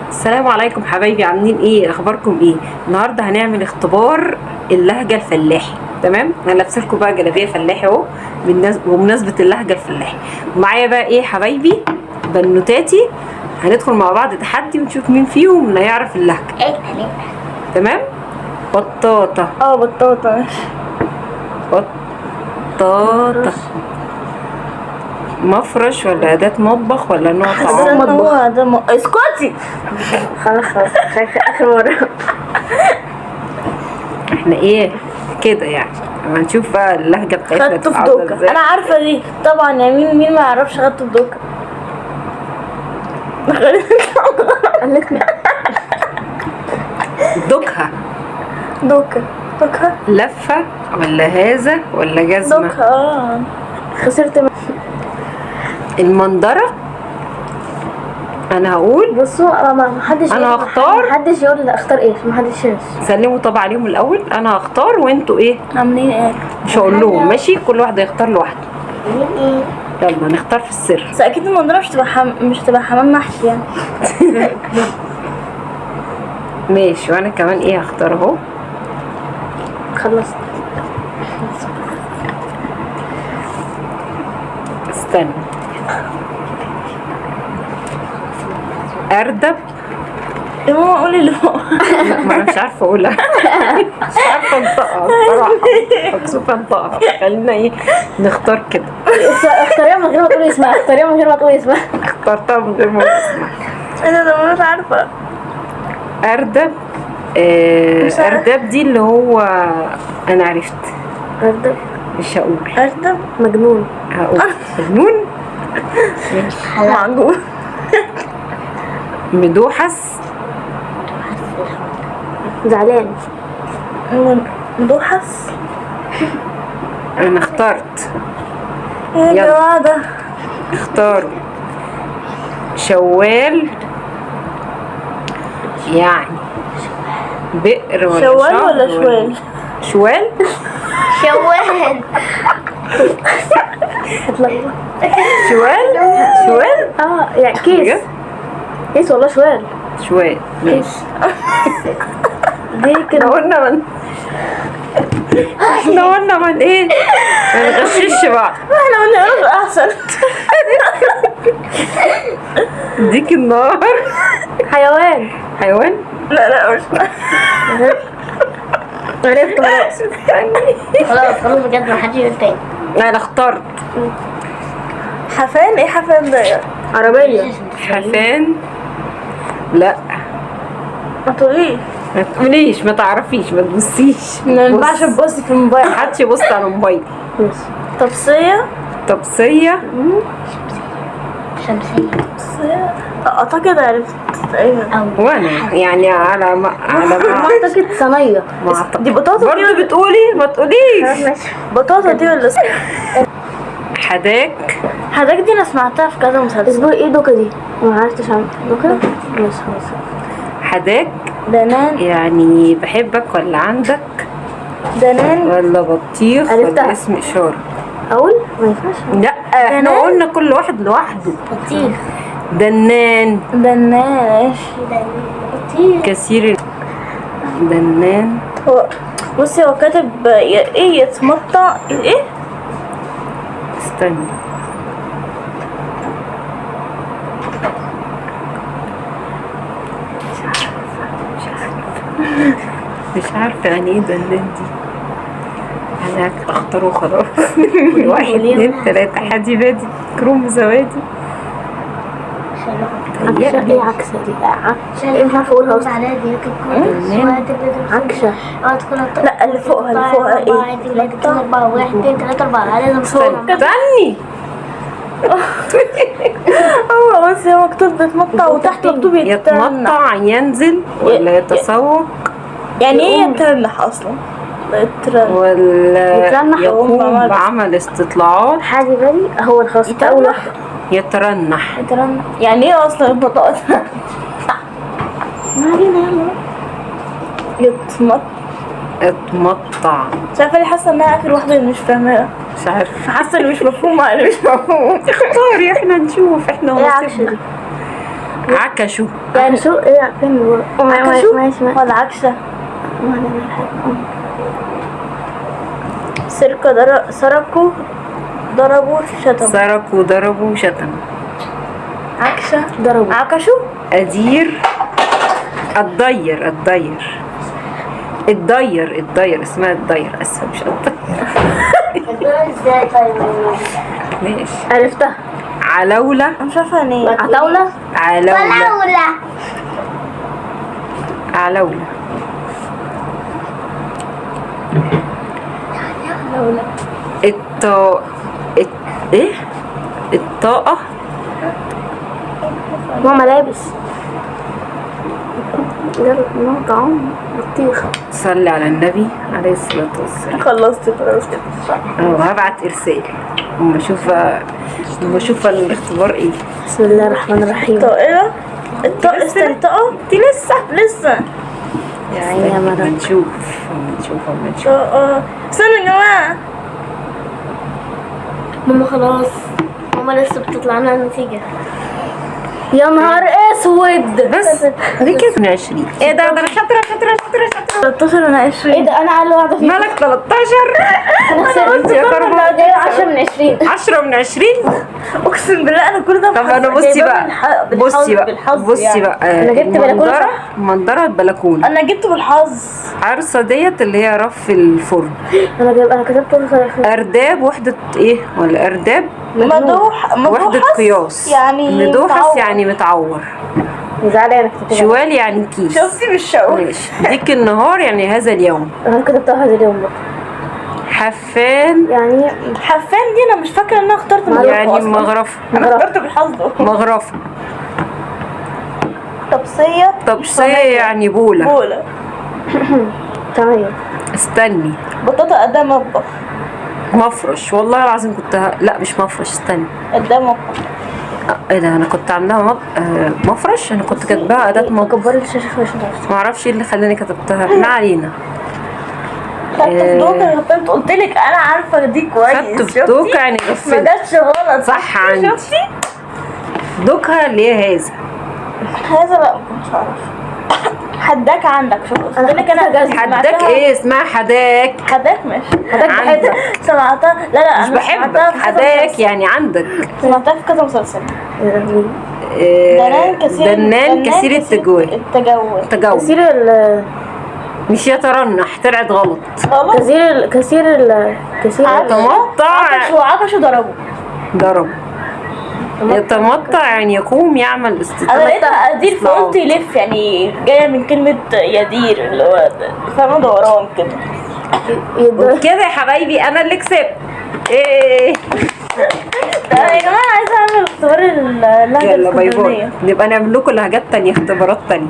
السلام عليكم حبايبي، عاملين ايه؟ اخباركم ايه؟ النهارده هنعمل اختبار اللهجه الفلاحي. تمام، انا لابسه لكم بقى جلابيه فلاحي اهو بمناسبه اللهجه الفلاحي. ومعايا بقى ايه حبايبي؟ بنوتاتي. هندخل مع بعض تحدي ونشوف مين فيهم اللي هيعرف اللهجه. تمام. بطاطا. بطاطا. بطاطا. مفرش ولا أداة مطبخ ولا نوع طعام؟ مطبخ. اسكتي. خلاص اخر مرة. احنا ايه كده يعني؟ اما نشوف بقى اللهجة بتاعتنا خدته في تبقى عاملة دوكا. ازاي. انا عارفة دي طبعا، يعني مين ما يعرفش خدته في دوكا. قالتني دوكها. دوكا لفة ولا هذا ولا جزمة؟ دوكا. خسرت. المنظرة. انا هقول. بصوا ما حدش انا هختار. ما حدش يقول لا اختار ايه، ما حدش يقول. سلموا طبعا عليهم الاول. انا هختار وانتوا ايه؟ عاملين ايه؟ مش هقول لهم ماشي، كل واحد هيختار لوحده. يلا نختار في السر. بس اكيد المنظرة مش تبقى حمام محشي يعني. ماشي، وانا كمان ايه هختار اهو. خلصت. استنى. اردب. يا ماما قولي اللي فوق. لا، ما انا مش عارفه اقولها. مش عارفه انطقها الصراحه، مكسوفه انطقها. خلينا ايه نختار كده. اختاريها من غير ما تقولي اسمها. اخترتها من غير ما اسمع. انا مش عارفه. اردب. اردب دي اللي هو انا عرفت. اردب. مش هقول. اردب مجنون. هقول مجنون. معجون. مدوحس. زعلان. مدوحس. انا اخترت. يا جماعه ده اختاروا. شوال. يعني بئر ولا شوال شهر ولا شوال؟ شوال. شوال. شوال. يعني كيس. كيس والله شوال. شوال ماشي. دي كده. احنا قلنا من ايه؟ ما نغشش بعض. احنا ما نعرفش احسن. ديك النار. حيوان. حيوان. لا مش عرفت. خلاص بجد ما حدش يقول تاني. انا اخترت. حفان. ايه حفان ده؟ عربية. حفان. لا ما تقوليش. ما تقوليش، ما تعرفيش، ما تبصيش. ما ينفعش تبصي في الموبايل. محدش يبص على الموبايل. طبسية. طبسية. شمسية. اعتقد عرفت تقريبا. وانا يعني على ما اعتقد صينية. دي بطاطا برضه بتقولي ما تقوليش. بطاطا دي ولا حداك. حداك دي انا سمعتها في كذا مسلسل. اسمه ايه دوكا دي؟ ما عرفتش عنها. دوكا مش خلاص. حداك. دنان. يعني بحبك ولا عندك دنان ولا بطيخ ولا اسم اشاره؟ اقول ما ينفعش. لا احنا قلنا كل واحد لوحده. بطيخ. دنان. دنان. بطيخ. كثير. دنان. بصي هو كاتب ايه يتمطع ايه. استنى. مش عارفة يعني ايه دندان دي. انا اختاره خلاص. 1 2 3 حدي بادي كروم زوادي. ايه عكسة دي؟ ايه مش عارفة اقولها اصلا. عكشة. لا اللي فوقها ايه؟ 1 2 3 4 لازم استني. بس هو مكتوب بيتمطع وتحت مكتوب يتمطع ينزل ولا يتسوق. يعني ايه يترنح اصلا؟ ولا يقوم بعمل استطلاعات. حاجة بالي هو الخاص اول واحدة. يترنح. يعني ايه اصلا البطاقة؟ ما علينا. يلا اتمطع. مش عارفة ليه حاسة انها اخر واحدة اللي مش فاهماها. مش عارفة، حاسة اللي مش مفهومة. اختاري احنا نشوف احنا ايه عكشة دي؟ عكشوا. يعني شو ايه فين عكشوا ماشي ولا عكسة؟ سرقوا ضربوا شتموا. سرقوا ضربوا شتموا. عكسة ضربوا عكشوا. أدير. الضير اسمها الضير، اسفه مش الضير. ازاي طيب؟ ماشي. عرفتها. علولة. أنا مش عارفة يعني ايه. عتاولة. علولة. ايه الطاقة. ماما لابس. ماما طعام بطيخ. صلي على النبي عليه الصلاة والسلام. خلصت خلاص كده. هبعت إرسال اما اشوف الاختبار ايه. بسم الله الرحمن الرحيم. طائرة. الطائرة استنطقة. دي لسه يعني يا مرة. اما نشوف. استنوا يا جماعة. ماما خلاص. ماما لسه بتطلع لنا النتيجة. يا نهار اسود. بس دي كده من 20. ايه ده انا شاطرة 13 أنا 20. ايه ده انا اقل واحدة فيكم. مالك 13. انا خسرت يا كربو. انا جاية 10 من 20. 10 من 20. أقسم بالله أنا كل ده طب انا بصي بقى أنا جبت بلكونة صح؟ منظرة البلكونة. أنا جبت بالحظ. عرصة ديت اللي هي رف الفرن. انا كتبت ارداب وحدة ايه ولا ارداب وحدة قياس. يعني مدوحس متعور. يعني متعور. زعلانة انا كتبتها. شوال يعني كيس. شفتي بالشعور. ماشي. ديك النهار يعني هذا اليوم. انا كتبتها هذا اليوم برضه. حفان يعني حفان دي أنا مش فاكرة إن أنا اخترت مغرفة يعني أصلاً. مغرفة. أنا اخترت بالحظ. مغرفة. طبسية يعني بولة. بولة. تمام. استني. بطاطا قدام مطبخ. مفرش والله العظيم كنت لا مش مفرش استني. قدام مطبخ. ايه ده انا كنت عاملاها مفرش. انا كنت كاتباها اداة مطبخ. كبري الشاشة شوية عشان تعرفي. ما اعرفش ايه اللي خلاني كتبتها. ما علينا. خدت في دوكا غفلت قلت لك أنا عارفة دي كويس. خدت في شفتي؟ دوكا يعني ما غفلت. جاتش غلط. صح عندي. شفتي؟ دوكها اللي هي هذا. هذا لا ما كنتش أعرف. حداك عندك. شوف قلت لك أنا حداك ايه اسمها حداك. حداك ماشي. حداك بحبك. سمعتها. لا مش أنا بحبك. سمعتها في كذا حداك مسلسل. يعني عندك. سمعتها في كذا مسلسل. دنان كثير التجوال. تجول. كثير مش يترنح طلعت غلط. غلط. كثير يتمطع. عكشوا ضربوا. ضرب. يتمطع يعني يقوم يعمل انا استطاعة. لقيتها ادير فقلت يلف يعني جايه من كلمه يدير اللي هو فاهمه دوران كده. وكده يا حبايبي انا اللي كسبت. ايه يا جماعه عايزه اعمل اختبار اللهجه يلا باي باي. الاسكندرانيه. نبقى نعمل لكم لهجات تانية اختبارات تانية.